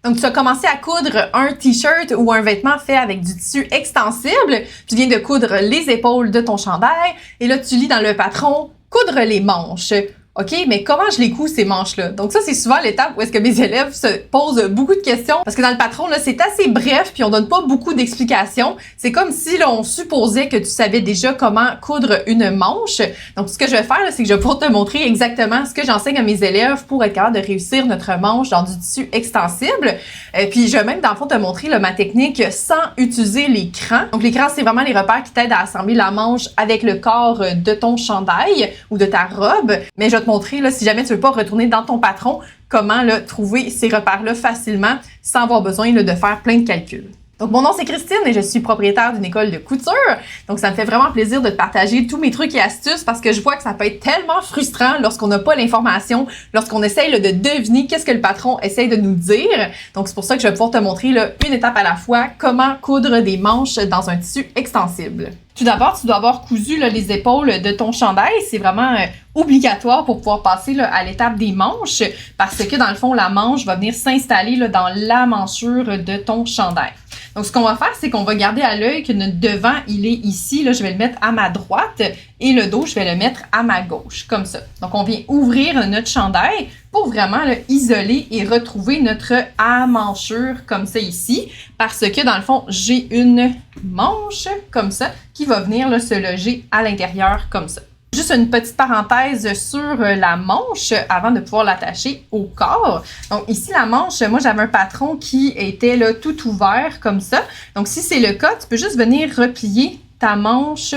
Donc, tu as commencé à coudre un t-shirt ou un vêtement fait avec du tissu extensible. Tu viens de coudre les épaules de ton chandail. Et là, tu lis dans le patron « Coudre les manches ». OK, mais comment je les couds, ces manches-là? Donc ça, c'est souvent l'étape où est-ce que mes élèves se posent beaucoup de questions. Parce que dans le patron, là, c'est assez bref, puis on donne pas beaucoup d'explications. C'est comme si, là, on supposait que tu savais déjà comment coudre une manche. Donc, ce que je vais faire, là, c'est que je vais pouvoir te montrer exactement ce que j'enseigne à mes élèves pour être capable de réussir notre manche dans du tissu extensible. Puis, je vais même, dans le fond, te montrer là, ma technique sans utiliser les crans. Donc, les crans, c'est vraiment les repères qui t'aident à assembler la manche avec le corps de ton chandail ou de ta robe. Mais je vais te montrer, là, si jamais tu veux pas retourner dans ton patron, comment là, trouver ces repères-là facilement sans avoir besoin là, de faire plein de calculs. Donc, mon nom, c'est Christine et je suis propriétaire d'une école de couture. Donc, ça me fait vraiment plaisir de te partager tous mes trucs et astuces parce que je vois que ça peut être tellement frustrant lorsqu'on n'a pas l'information, lorsqu'on essaye là, de deviner qu'est-ce que le patron essaye de nous dire. Donc, c'est pour ça que je vais pouvoir te montrer là, une étape à la fois comment coudre des manches dans un tissu extensible. Tout d'abord, tu dois avoir cousu là, les épaules de ton chandail. C'est vraiment obligatoire pour pouvoir passer là, à l'étape des manches parce que, dans le fond, la manche va venir s'installer là, dans la manchure de ton chandail. Donc, ce qu'on va faire, c'est qu'on va garder à l'œil que notre devant, il est ici. Là, je vais le mettre à ma droite et le dos, je vais le mettre à ma gauche, comme ça. Donc, on vient ouvrir notre chandail pour vraiment là, isoler et retrouver notre amanchure comme ça ici. Parce que, dans le fond, j'ai une manche comme ça qui va venir là, se loger à l'intérieur comme ça. Juste une petite parenthèse sur la manche avant de pouvoir l'attacher au corps. Donc ici, la manche, moi j'avais un patron qui était là tout ouvert comme ça. Donc si c'est le cas, tu peux juste venir replier ta manche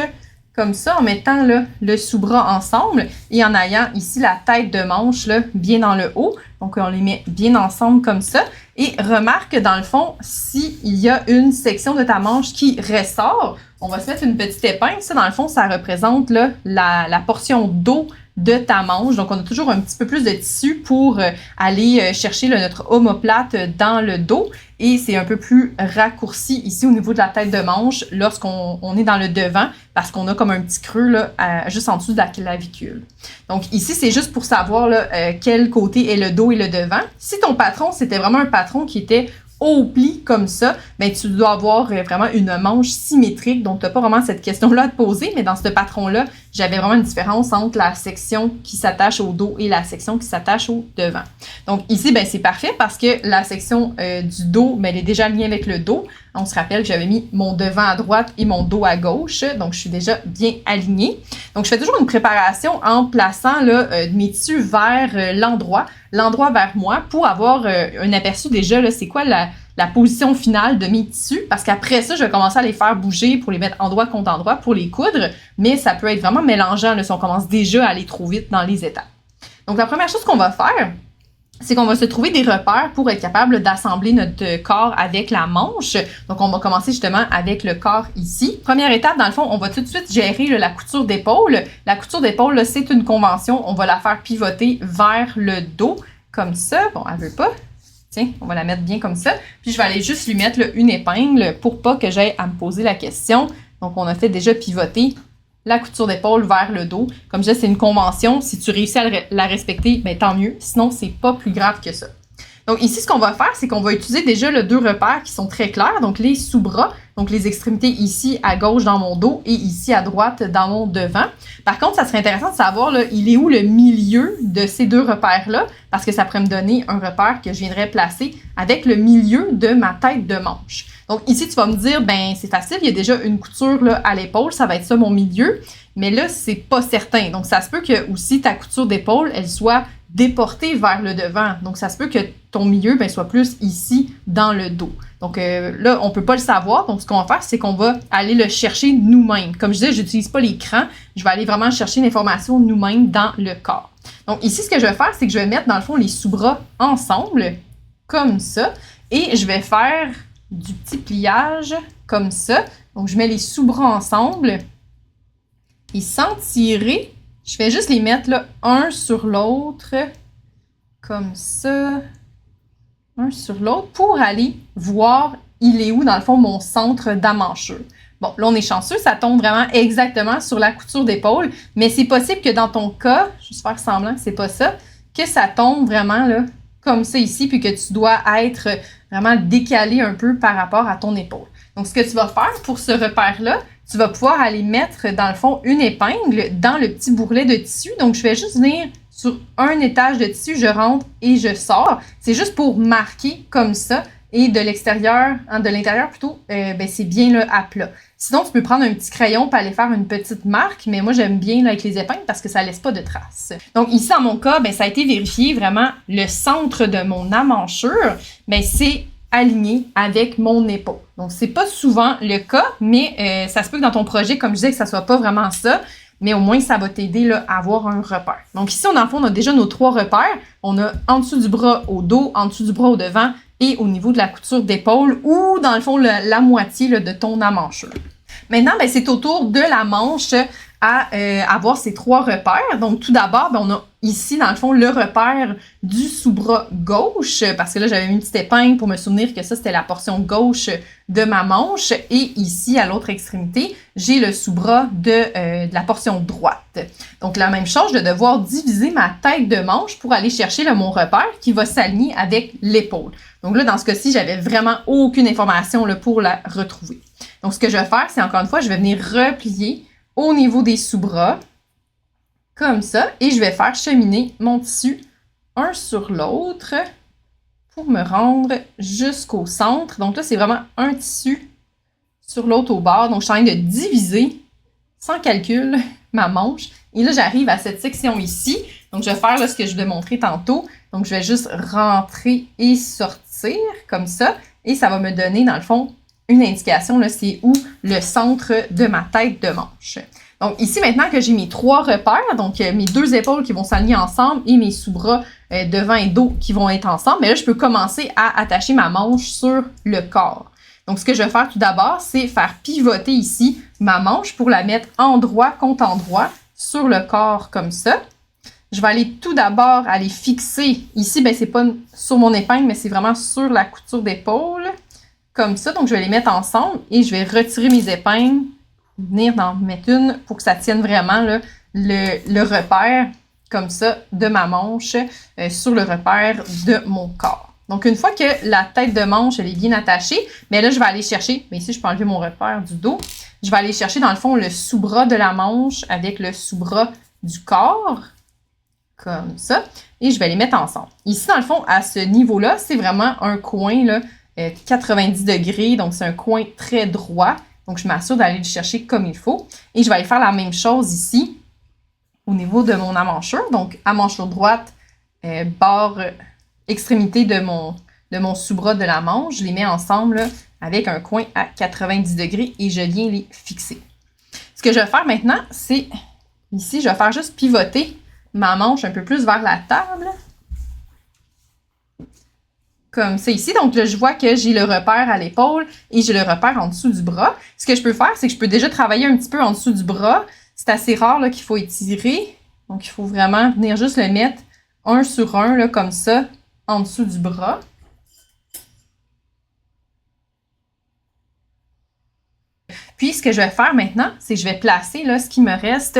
comme ça en mettant là, le sous-bras ensemble et en ayant ici la tête de manche là, bien dans le haut. Donc on les met bien ensemble comme ça. Et remarque que dans le fond, s'il y a une section de ta manche qui ressort, on va se mettre une petite épingle. Ça, dans le fond, ça représente là, la portion d'eau de ta manche. Donc, on a toujours un petit peu plus de tissu pour aller chercher là, notre omoplate dans le dos. Et c'est un peu plus raccourci ici au niveau de la tête de manche lorsqu'on est dans le devant parce qu'on a comme un petit creux là, juste en dessous de la clavicule. Donc, ici, c'est juste pour savoir là, quel côté est le dos et le devant. Si ton patron, c'était vraiment un patron qui était au pli comme ça, ben tu dois avoir vraiment une manche symétrique. Donc, tu n'as pas vraiment cette question-là à te poser, mais dans ce patron-là, j'avais vraiment une différence entre la section qui s'attache au dos et la section qui s'attache au devant. Donc, ici, ben c'est parfait parce que la section du dos, ben, elle est déjà alignée avec le dos. On se rappelle que j'avais mis mon devant à droite et mon dos à gauche. Donc, je suis déjà bien alignée. Donc, je fais toujours une préparation en plaçant là, mes tissus vers l'endroit vers moi pour avoir un aperçu déjà, là, c'est quoi la position finale de mes tissus. Parce qu'après ça, je vais commencer à les faire bouger pour les mettre endroit contre endroit pour les coudre. Mais ça peut être vraiment mélangeant là, si on commence déjà à aller trop vite dans les étapes. Donc, la première chose qu'on va faire, c'est qu'on va se trouver des repères pour être capable d'assembler notre corps avec la manche. Donc, on va commencer justement avec le corps ici. Première étape, dans le fond, on va tout de suite gérer là, la couture d'épaule. La couture d'épaule, c'est une convention. On va la faire pivoter vers le dos, comme ça. Bon, elle veut pas. Tiens, on va la mettre bien comme ça. Puis, je vais aller juste lui mettre là, une épingle pour pas que j'aie à me poser la question. Donc, on a fait déjà pivoter la couture d'épaule vers le dos. Comme je disais, c'est une convention. Si tu réussis à la respecter, bien, tant mieux. Sinon, c'est pas plus grave que ça. Donc ici, ce qu'on va faire, c'est qu'on va utiliser déjà les deux repères qui sont très clairs. Donc les sous-bras, donc les extrémités ici à gauche dans mon dos et ici à droite dans mon devant. Par contre, ça serait intéressant de savoir, là, il est où le milieu de ces deux repères-là, parce que ça pourrait me donner un repère que je viendrais placer avec le milieu de ma tête de manche. Donc ici, tu vas me dire, ben c'est facile, il y a déjà une couture là, à l'épaule, ça va être ça mon milieu. Mais là, c'est pas certain. Donc, ça se peut que aussi ta couture d'épaule, elle soit déportée vers le devant. Donc, ça se peut que ton milieu ben, soit plus ici dans le dos. Donc, là, on peut pas le savoir. Donc, ce qu'on va faire, c'est qu'on va aller le chercher nous-mêmes. Comme je disais, j'utilise pas l'écran. Je vais aller vraiment chercher l'information nous-mêmes dans le corps. Donc, ici, ce que je vais faire, c'est que je vais mettre, dans le fond, les sous-bras ensemble, comme ça. Et je vais faire du petit pliage, comme ça. Donc, je mets les sous-bras ensemble. Et sans tirer, je vais juste les mettre là, un sur l'autre, comme ça, un sur l'autre, pour aller voir il est où, dans le fond, mon centre d'amanchure. Bon, là, on est chanceux, ça tombe vraiment exactement sur la couture d'épaule, mais c'est possible que dans ton cas, je vais juste faire semblant que c'est pas ça, que ça tombe vraiment là, comme ça ici, puis que tu dois être vraiment décalé un peu par rapport à ton épaule. Donc, ce que tu vas faire pour ce repère-là, tu vas pouvoir aller mettre, dans le fond, une épingle dans le petit bourrelet de tissu. Donc, je vais juste venir sur un étage de tissu, je rentre et je sors. C'est juste pour marquer comme ça. Et de l'extérieur, de l'intérieur plutôt, c'est bien là, à plat. Sinon, tu peux prendre un petit crayon pour aller faire une petite marque, mais moi, j'aime bien là, avec les épingles parce que ça laisse pas de traces. Donc ici, dans mon cas, ça a été vérifié vraiment le centre de mon amanchure, c'est aligné avec mon épaule. Donc, c'est pas souvent le cas, mais ça se peut que dans ton projet, comme je disais, que ça soit pas vraiment ça, mais au moins, ça va t'aider là, à avoir un repère. Donc ici, dans le fond, on a déjà nos 3 repères. On a en dessous du bras au dos, en dessous du bras au devant, et au niveau de la couture d'épaule ou, dans le fond, la moitié là, de ton amanchure. Maintenant, c'est au tour de la manche à avoir ces 3 repères. Donc, tout d'abord, on a ici, dans le fond, le repère du sous-bras gauche, parce que là, j'avais mis une petite épingle pour me souvenir que ça, c'était la portion gauche de ma manche. Et ici, à l'autre extrémité, j'ai le sous-bras de la portion droite. Donc, la même chose, je vais devoir diviser ma tête de manche pour aller chercher là, mon repère qui va s'aligner avec l'épaule. Donc là, dans ce cas-ci, j'avais vraiment aucune information là, pour la retrouver. Donc, ce que je vais faire, c'est encore une fois, je vais venir replier au niveau des sous-bras, comme ça, et je vais faire cheminer mon tissu un sur l'autre pour me rendre jusqu'au centre. Donc là, c'est vraiment un tissu sur l'autre au bord. Donc, je suis en train de diviser, sans calcul, ma manche. Et là, j'arrive à cette section ici. Donc, je vais faire là, ce que je vous ai montré tantôt. Donc, je vais juste rentrer et sortir, comme ça. Et ça va me donner, dans le fond, une indication, là, c'est où le centre de ma tête de manche. Donc, ici, maintenant que j'ai mes 3 repères, donc mes 2 épaules qui vont s'aligner ensemble et mes sous-bras devant et dos qui vont être ensemble, mais là, je peux commencer à attacher ma manche sur le corps. Donc, ce que je vais faire tout d'abord, c'est faire pivoter ici ma manche pour la mettre endroit contre endroit sur le corps comme ça. Je vais aller tout d'abord aller fixer, ici, c'est pas sur mon épingle, mais c'est vraiment sur la couture d'épaule, comme ça. Donc, je vais les mettre ensemble et je vais retirer mes épingles, venir en mettre une pour que ça tienne vraiment là, le repère, comme ça, de ma manche sur le repère de mon corps. Donc, une fois que la tête de manche, elle est bien attachée, mais là, je vais aller chercher, ici, je peux enlever mon repère du dos. Je vais aller chercher, dans le fond, le sous-bras de la manche avec le sous-bras du corps, comme ça, et je vais les mettre ensemble. Ici, dans le fond, à ce niveau-là, c'est vraiment un coin, là, 90 degrés, donc c'est un coin très droit. Donc, je m'assure d'aller le chercher comme il faut. Et je vais aller faire la même chose ici, au niveau de mon amanchure. Donc, amanchure droite, bord, extrémité de mon sous-bras de la manche. Je les mets ensemble là, avec un coin à 90 degrés et je viens les fixer. Ce que je vais faire maintenant, c'est, ici, je vais faire juste pivoter ma manche un peu plus vers la table. Comme ça ici. Donc là, je vois que j'ai le repère à l'épaule et j'ai le repère en dessous du bras. Ce que je peux faire, c'est que je peux déjà travailler un petit peu en dessous du bras. C'est assez rare là, qu'il faut étirer. Donc, il faut vraiment venir juste le mettre un sur un, là, comme ça, en dessous du bras. Puis, ce que je vais faire maintenant, c'est que je vais placer là, ce qui me reste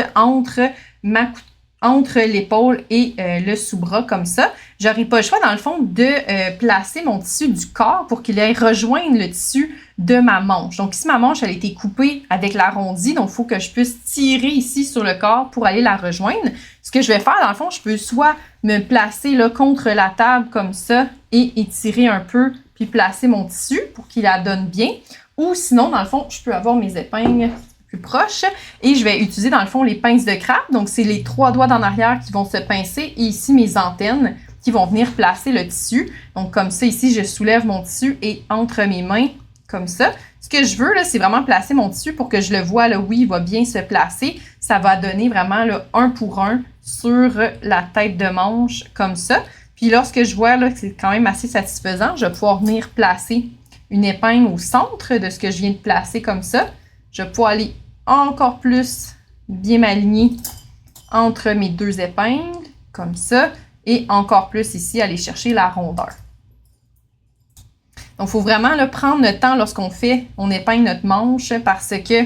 entre l'épaule et le sous-bras comme ça. J'aurai pas le choix, dans le fond, de placer mon tissu du corps pour qu'il aille rejoindre le tissu de ma manche. Donc ici, ma manche, elle a été coupée avec l'arrondi, donc il faut que je puisse tirer ici sur le corps pour aller la rejoindre. Ce que je vais faire, dans le fond, je peux soit me placer là, contre la table comme ça et étirer un peu, puis placer mon tissu pour qu'il la donne bien. Ou sinon, dans le fond, je peux avoir mes épingles plus proche et je vais utiliser dans le fond les pinces de crabe. Donc, c'est les 3 doigts d'en arrière qui vont se pincer et ici mes antennes qui vont venir placer le tissu. Donc, comme ça, ici, je soulève mon tissu et entre mes mains, comme ça. Ce que je veux, là, c'est vraiment placer mon tissu pour que je le vois, là, oui, il va bien se placer. Ça va donner vraiment là, 1 pour 1 sur la tête de manche, comme ça. Puis, lorsque je vois là, que c'est quand même assez satisfaisant, je vais pouvoir venir placer une épingle au centre de ce que je viens de placer comme ça. Je vais pouvoir aller encore plus bien m'aligner entre mes 2 épingles, comme ça, et encore plus ici, aller chercher la rondeur. Donc, il faut vraiment là, prendre le temps lorsqu'on épingle notre manche parce que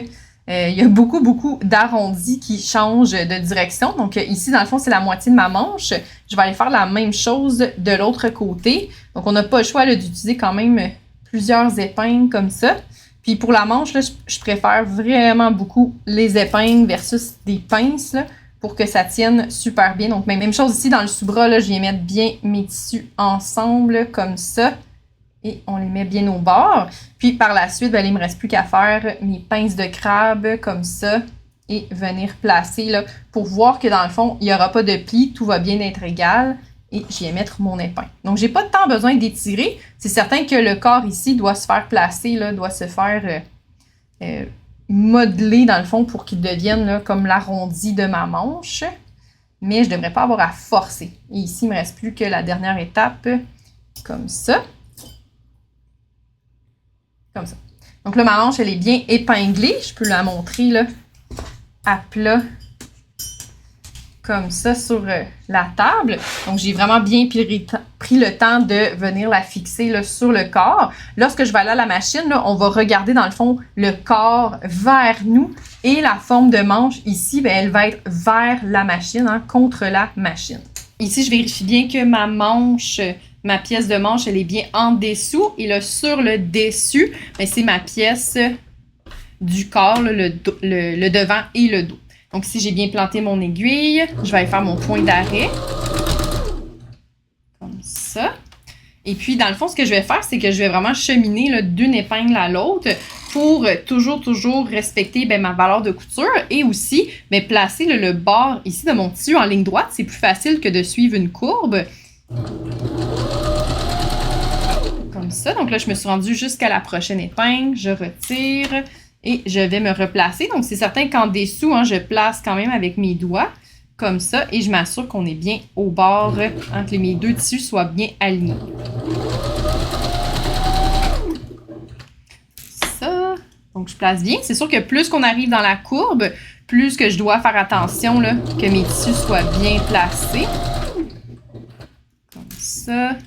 il y a beaucoup d'arrondis qui changent de direction. Donc ici, dans le fond, c'est la moitié de ma manche. Je vais aller faire la même chose de l'autre côté. Donc on n'a pas le choix d'utiliser quand même plusieurs épingles comme ça. Puis pour la manche, là, je préfère vraiment beaucoup les épingles versus des pinces là, pour que ça tienne super bien. Donc même chose ici dans le sous-bras, là, je viens mettre bien mes tissus ensemble comme ça. Et on les met bien au bord. Puis par la suite, ben, il ne me reste plus qu'à faire mes pinces de crabe comme ça et venir placer là, pour voir que dans le fond, il n'y aura pas de plis, tout va bien être égal. Et je viens mettre mon épingle. Donc, j'ai pas tant besoin d'étirer. C'est certain que le corps ici doit se faire placer, là, doit se faire modeler dans le fond pour qu'il devienne là, comme l'arrondi de ma manche. Mais je ne devrais pas avoir à forcer. Et ici, il ne me reste plus que la dernière étape, comme ça. Comme ça. Donc là, ma manche, elle est bien épinglée. Je peux la montrer là, à plat, comme ça, sur la table. Donc, j'ai vraiment bien pris le temps de venir la fixer là, sur le corps. Lorsque je vais aller à la machine, là, on va regarder, dans le fond, le corps vers nous. Et la forme de manche, ici, bien, elle va être vers la machine, hein, contre la machine. Ici, je vérifie bien que ma manche... Ma pièce de manche, elle est bien en dessous. Et là, sur le dessus, c'est ma pièce du corps, là, le devant et le dos. Donc, ici, j'ai bien planté mon aiguille. Je vais aller faire mon point d'arrêt. Comme ça. Et puis, dans le fond, ce que je vais faire, c'est que je vais vraiment cheminer d'une épingle à l'autre pour toujours respecter ma valeur de couture et aussi placer le bord ici de mon tissu en ligne droite. C'est plus facile que de suivre une courbe. Comme ça. Donc là, je me suis rendue jusqu'à la prochaine épingle. Je retire et je vais me replacer. Donc, c'est certain qu'en dessous, hein, je place quand même avec mes doigts. Comme ça. Et je m'assure qu'on est bien au bord, hein, que mes deux tissus soient bien alignés. Ça. Donc, je place bien. C'est sûr que plus qu'on arrive dans la courbe, plus que je dois faire attention là, que mes tissus soient bien placés. Comme ça.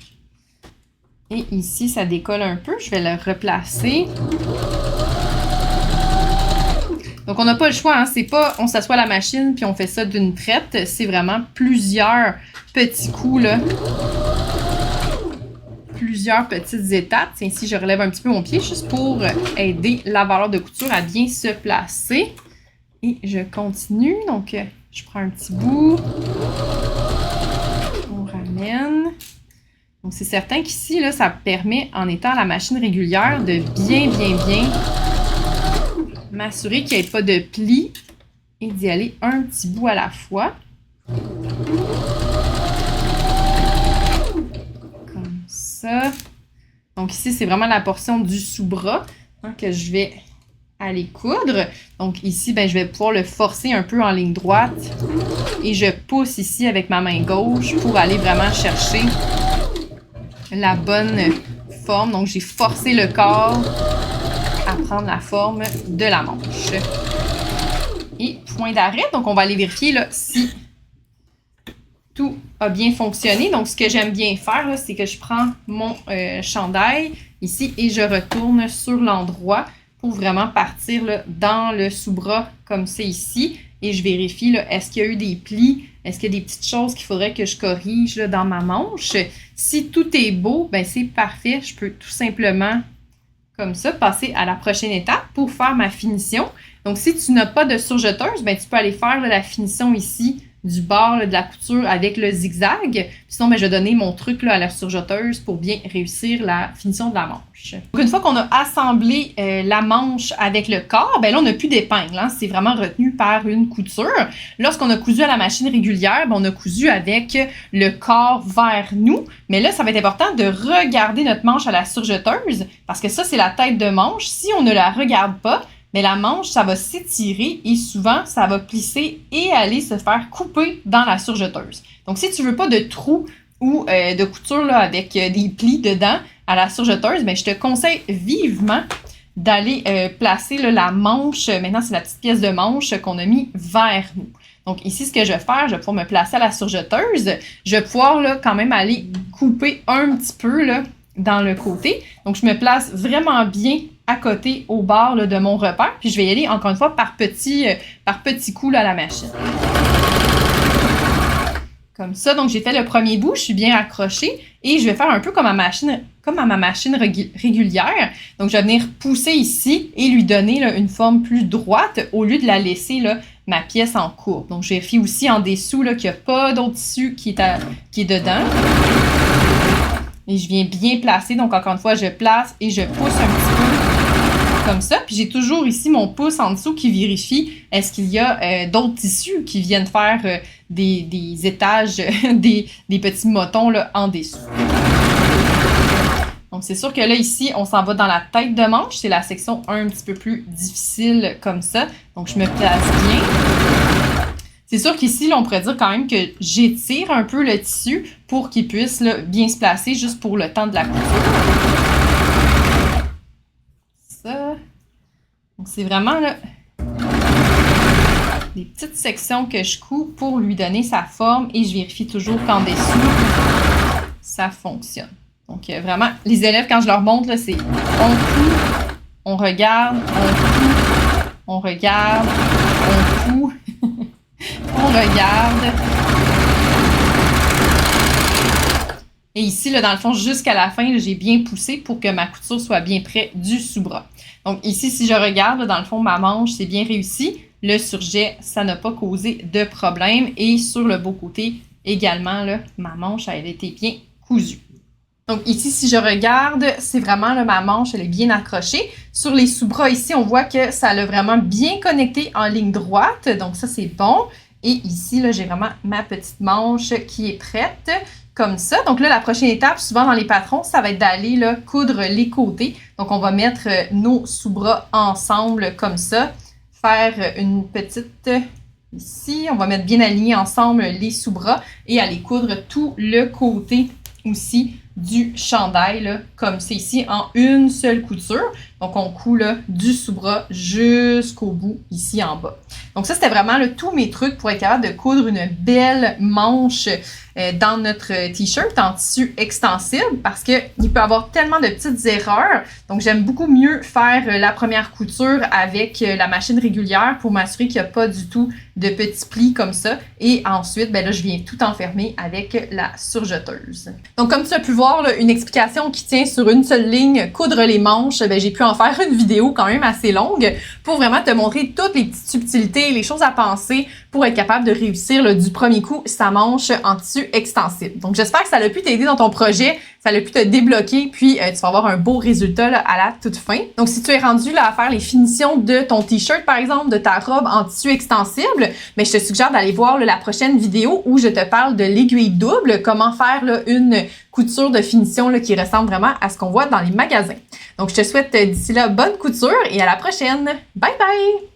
Et ici, ça décolle un peu. Je vais le replacer. Donc, on n'a pas le choix. Hein? C'est pas on s'assoit à la machine puis on fait ça d'une traite. C'est vraiment plusieurs petits coups, là. Plusieurs petites étapes. Tiens, ici, je relève un petit peu mon pied juste pour aider la valeur de couture à bien se placer. Et je continue. Donc, je prends un petit bout. On ramène. Donc, c'est certain qu'ici, là, ça permet, en étant à la machine régulière, de bien m'assurer qu'il n'y ait pas de plis et d'y aller un petit bout à la fois. Comme ça. Donc, ici, c'est vraiment la portion du sous-bras hein, que je vais aller coudre. Donc, ici, je vais pouvoir le forcer un peu en ligne droite et je pousse ici avec ma main gauche pour aller vraiment chercher la bonne forme. Donc, j'ai forcé le corps à prendre la forme de la manche. Et point d'arrêt. Donc, on va aller vérifier là, si tout a bien fonctionné. Donc, ce que j'aime bien faire, là, c'est que je prends mon chandail ici et je retourne sur l'endroit pour vraiment partir là, dans le sous-bras comme c'est ici. Et je vérifie, là, est-ce qu'il y a eu des plis? Est-ce qu'il y a des petites choses qu'il faudrait que je corrige là, dans ma manche? Si tout est beau, c'est parfait. Je peux tout simplement, comme ça, passer à la prochaine étape pour faire ma finition. Donc, si tu n'as pas de surjeteuse, tu peux aller faire là, la finition ici du bord là, de la couture avec le zigzag. Sinon, je vais donner mon truc là, à la surjeteuse pour bien réussir la finition de la manche. Donc, une fois qu'on a assemblé la manche avec le corps, là, on n'a plus d'épingle. Hein? C'est vraiment retenu par une couture. Lorsqu'on a cousu à la machine régulière, on a cousu avec le corps vers nous. Mais là, ça va être important de regarder notre manche à la surjeteuse parce que ça, c'est la tête de manche. Si on ne la regarde pas, mais la manche, ça va s'étirer et souvent, ça va plisser et aller se faire couper dans la surjeteuse. Donc, si tu ne veux pas de trous ou de couture là, avec des plis dedans à la surjeteuse, je te conseille vivement d'aller placer là, la manche. Maintenant, c'est la petite pièce de manche qu'on a mis vers nous. Donc, ici, ce que je vais faire, je vais pouvoir me placer à la surjeteuse. Je vais pouvoir là, quand même aller couper un petit peu là, dans le côté. Donc, je me place vraiment bien à côté au bord là, de mon repère. Puis je vais y aller encore une fois par petits coups là, à la machine. Comme ça, donc j'ai fait le premier bout, je suis bien accrochée et je vais faire un peu comme à ma machine régulière. Donc je vais venir pousser ici et lui donner là, une forme plus droite au lieu de la laisser là, ma pièce en courbe. Donc je vérifie aussi en dessous là, qu'il n'y a pas d'autre tissu qui est dedans. Et je viens bien placer, donc encore une fois, je place et je pousse un petit peu comme ça. Puis j'ai toujours ici mon pouce en dessous qui vérifie est-ce qu'il y a d'autres tissus qui viennent faire des étages, des petits motons là, en dessous. Donc c'est sûr que là, ici, on s'en va dans la tête de manche. C'est la section un petit peu plus difficile comme ça. Donc je me place bien. C'est sûr qu'ici, là, on pourrait dire quand même que j'étire un peu le tissu pour qu'il puisse là, bien se placer juste pour le temps de la couture. Ça. Donc, c'est vraiment là, des petites sections que je couds pour lui donner sa forme et je vérifie toujours qu'en dessous, ça fonctionne. Donc, vraiment, les élèves, quand je leur montre, là, c'est on coud, on regarde, on coud, on regarde, on coud. On regarde. Et ici, là, dans le fond, jusqu'à la fin, j'ai bien poussé pour que ma couture soit bien près du sous-bras. Donc ici, si je regarde, là, dans le fond, ma manche, c'est bien réussi. Le surjet, ça n'a pas causé de problème. Et sur le beau côté, également, là, ma manche, elle a été bien cousue. Donc ici, si je regarde, c'est vraiment là, ma manche, elle est bien accrochée. Sur les sous-bras ici, on voit que ça l'a vraiment bien connecté en ligne droite. Donc ça, c'est bon. Et ici, là, j'ai vraiment ma petite manche qui est prête, comme ça. Donc là, la prochaine étape, souvent dans les patrons, ça va être d'aller là, coudre les côtés. Donc on va mettre nos sous-bras ensemble, comme ça. Faire une petite... Ici, on va mettre bien aligné ensemble les sous-bras et aller coudre tout le côté aussi du chandail, là, comme c'est ici, en une seule couture. Donc, on coud là, du sous-bras jusqu'au bout, ici en bas. Donc, ça, c'était vraiment là, tous mes trucs pour être capable de coudre une belle manche dans notre t-shirt en tissu extensible parce qu'il peut y avoir tellement de petites erreurs. Donc, j'aime beaucoup mieux faire la première couture avec la machine régulière pour m'assurer qu'il n'y a pas du tout de petits plis comme ça. Et ensuite, ben là, je viens tout enfermer avec la surjeteuse. Donc, comme tu as pu voir, là, une explication qui tient sur une seule ligne, coudre les manches, ben, j'ai pu en faire une vidéo quand même assez longue pour vraiment te montrer toutes les petites subtilités, les choses à penser pour être capable de réussir là, du premier coup sa manche en tissu extensible. Donc, j'espère que ça a pu t'aider dans ton projet, ça a pu te débloquer, puis tu vas avoir un beau résultat là, à la toute fin. Donc, si tu es rendu là à faire les finitions de ton t-shirt, par exemple, de ta robe en tissu extensible, mais je te suggère d'aller voir là, la prochaine vidéo où je te parle de l'aiguille double, comment faire là, une couture de finition là, qui ressemble vraiment à ce qu'on voit dans les magasins. Donc, je te souhaite d'ici là bonne couture et à la prochaine. Bye bye!